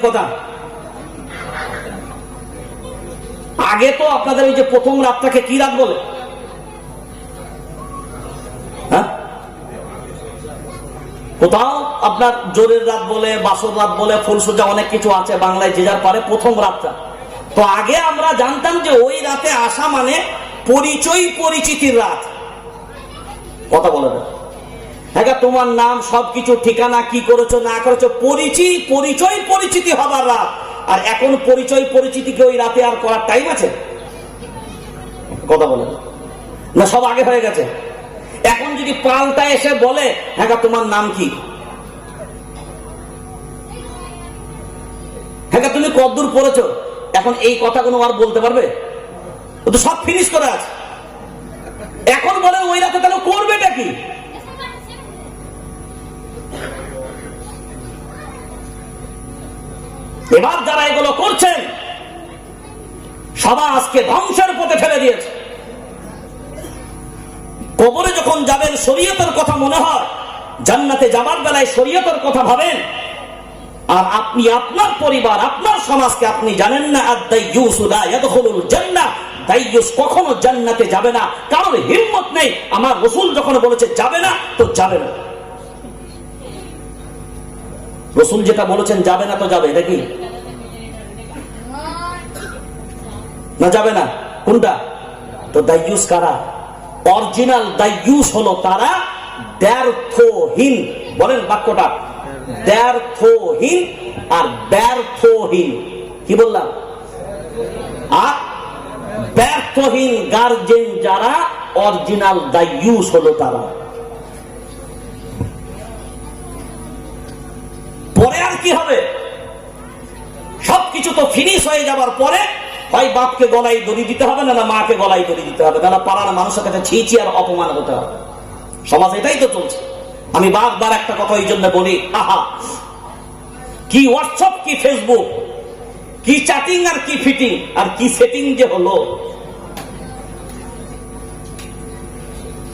কথা আগে তো আপনাদের ওই যে প্রথম রাতটাকে কি রাত বলে? হ্যাঁ, কোথাও আপনার জোরের রাত বলে, বাসর রাত বলে, ফুলসজ্জা অনেক কিছু আছে বাংলায়, যে যার পারে প্রথম রাতটা। তো আগে আমরা জানতাম যে ওই রাতে আসা মানে পরিচয় পরিচিতির রাত। কথা বলে না, হ্যাঁ, তোমার নাম, সবকিছু, ঠিকানা, কি করেছো না করেছো, পরিচয় পরিচিতি হবার রাত। আর এখন পরিচয় পরিচিতিকে ওই রাতে আর করার টাইম আছে? কথা বলে না, সব আগে হয়ে গেছে। এখন যদি পাল্টা এসে বলে, হ্যাঁ তোমার নাম কি, হ্যাঁ তুমি কতদূর পড়েছো, এখন এই কথাগুলো আর বলতে পারবে? ও তো সব ফিনিশ করে আছে। এখন বলে ওই রাতে তাহলে করবেটা কি? এবার যারা এগুলো করছেন সমাজকে ধ্বংসের পথে ফেলে দিয়েছে। কবরে যখন যাবেন শরীয়তের কথা মনে হয়, জান্নাতে যাবার বেলায় শরীয়তের কথা ভাবেন, আর আপনি আপনার পরিবার, আপনার সমাজকে আপনি জানেন না। আদ-দাইয়ুসু লা ইয়াদখুলুল জান্নাহ, দাইয়ুস কখনো জান্নাতে যাবে না। কারোর হিম্মত নেই। আমার রাসূল যখন বলেছে যাবে না, তো যাবে না। রাসূল যেটা বলেছেন যাবে না, তো যাবে, এটা কি না যাবে না? কোনটা? তো দাইয়ুস কারা? অরিজিনাল দাইয়ুস হলো তারা দ্ব্যর্থহীন। বলেন বাক্যটা, দ্ব্যর্থহীন আর ব্যর্থহীন। কি বললাম? আর ব্যর্থহীন গার্জেন যারা, অরিজিনাল দাইয়ুস হলো তারা। পরে আর কি হবে? সবকিছু তো ফিনিশ হয়ে যাবার পরে হয় বাপকে গলায় দড়ি দিতে হবে, না মাকে গলায় দড়ি দিতে হবে, না পাড়ার মানুষের কাছে ছিঁচি আর অপমান হতে হবে। সমাজ এটাই তো চলছে। আমি বারবার একটা কথা এই জন্য বলি, আহা, কি হোয়াটসঅ্যাপ, কি ফেসবুক, কি চ্যাটিং আর কি ফিটিং আর কি সেটিং যে হলো,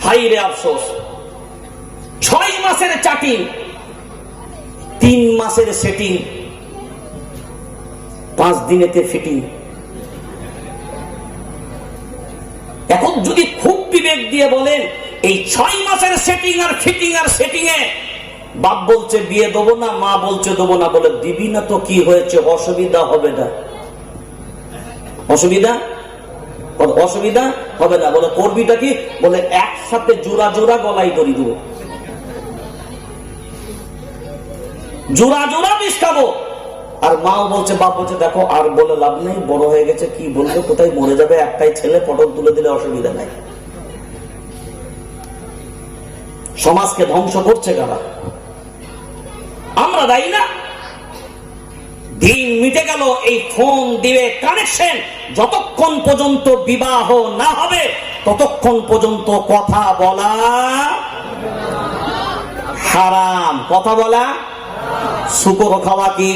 হাই রে আফসোস। 6 মাসের চ্যাটিং, 3 মাসের সেটিং, 5 দিনেতে ফিটিং। এখন যদি খুব বিবেক দিয়ে বলেন, এই 6 মাসের সেটিং আর ফিটিং আর সেটিং এ বাপ বলছে বিয়ে দেবো না, মা বলছে দেবো না, বলে দিবি না তো কি হয়েছে, অসুবিধা হবে না? অসুবিধা হবে না। বলে করবিটা কি? বলে একসাথে জোড়া জোড়া গলায় দড়ি দেবো, জোড়া জোড়া বিষ খাবো। আর মাও বলছে, বাপ বলছে দেখো আর বলে লাভ নেই, বড় হয়ে গেছে, কি বলবে, কোথায় মরে যাবে, একটাই ছেলে, পটল তুলে দিলে অসুবিধা নাই। সমাজকে ধ্বংস করছে কারা? আমরা দায়ী না? দিন মিটে গেল, এই ফোন দিয়ে কানেকশন, যতক্ষণ পর্যন্ত বিবাহ না হবে ততক্ষণ পর্যন্ত কথা বলা হারাম। কথা বলা, শুকর খাওয়া কি,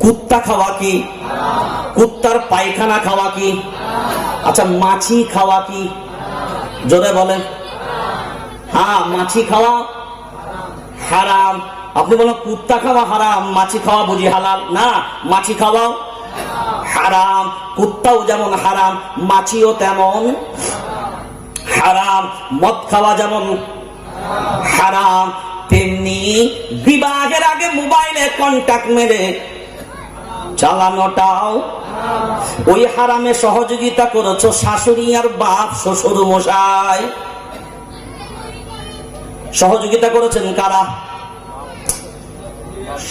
কুত্তা খাওয়া কি, কুত্তার পায়খানা খাওয়া কি, আচ্ছা মাছি খাওয়া কি? জোরে বলেন। হ্যাঁ, মাছি খাওয়া হারাম। আপনি বলেন কুত্তা খাওয়া হারাম, মাছি খাওয়া বুঝি হালাল? না, মাছি খাওয়াও হারাম। কুত্তাও যেমন হারাম, মাছিও তেমন হারাম। মদ খাওয়া যেমন হারাম, তেমনি বিবাহের আগে মোবাইলে কন্টাক্ট মেরে চালানোটাও ওই হারামে সহযোগিতা করেছো শাশুড়ি আর বাপ, শ্বশুর মশাই। সহযোগিতা করেছেন কারা?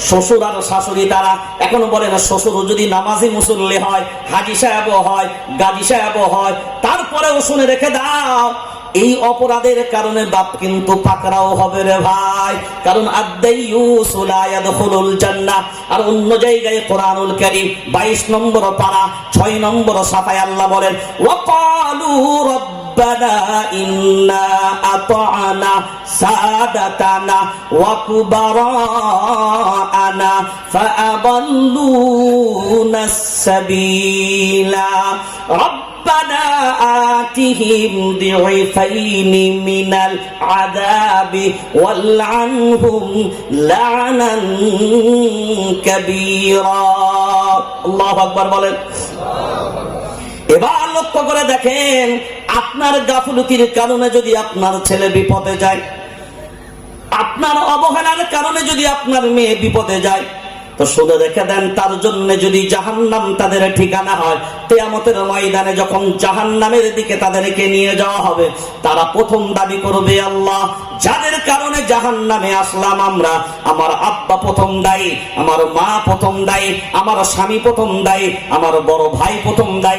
শ্বশুর আর শাশুড়ি। তারা এখনো বলে না, শ্বশুর যদি নামাজি মুসল্লি হয়, হাজি সাহেবও হয়, গাজী সাহেবও হয়, তারপরেও শুনে রেখে দাও, এই অপরাধের কারণে বাপ কিন্তু পাকড়াও হবে রে ভাই। কারণ আদ-দাইয়ুসু লা ইয়াদখুলুল জান্নাহ। আর অন্য জায়গায় কোরআনুল কারীম 22 নম্বর পারা 6 নম্বর সাফায় আল্লাহ বলেন, ওয়া ক্বালু রাব্বানা ইন্না আতা'না সাদাতানা ওয়া কুবারা'ানা ফাআদাল্লুনাস সাবিলা। রব্বানা আতিহিম দিউফাইনি মিনাল আযাবি ওয়ালআনহুম লা'নান কাবীরা। আল্লাহু আকবার বলেন। এবার লক্ষ্য করে দেখেন, আপনার গাফলতির কারণে যদি আপনার ছেলে বিপদে যায়, আপনার অবহেলার কারণে যদি আপনার মেয়ে বিপদে যায়, তো শুনে রেখে দেন, তার জন্য যদি জাহান্নাম তাদের ঠিকানা হয়, কিয়ামতের ময়দানে যখন জাহান্নামের দিকে তাদেরকে নিয়ে যাওয়া হবে, তারা প্রথম দাবি করবে, আল্লাহ, যাদের কারণে জাহান্নামে আসলাম আমরা, আমার আব্বা প্রথম দায়ী, আমার মা প্রথম দায়ী, আমার স্বামী প্রথম দায়ী, আমার বড় ভাই প্রথম দায়ী।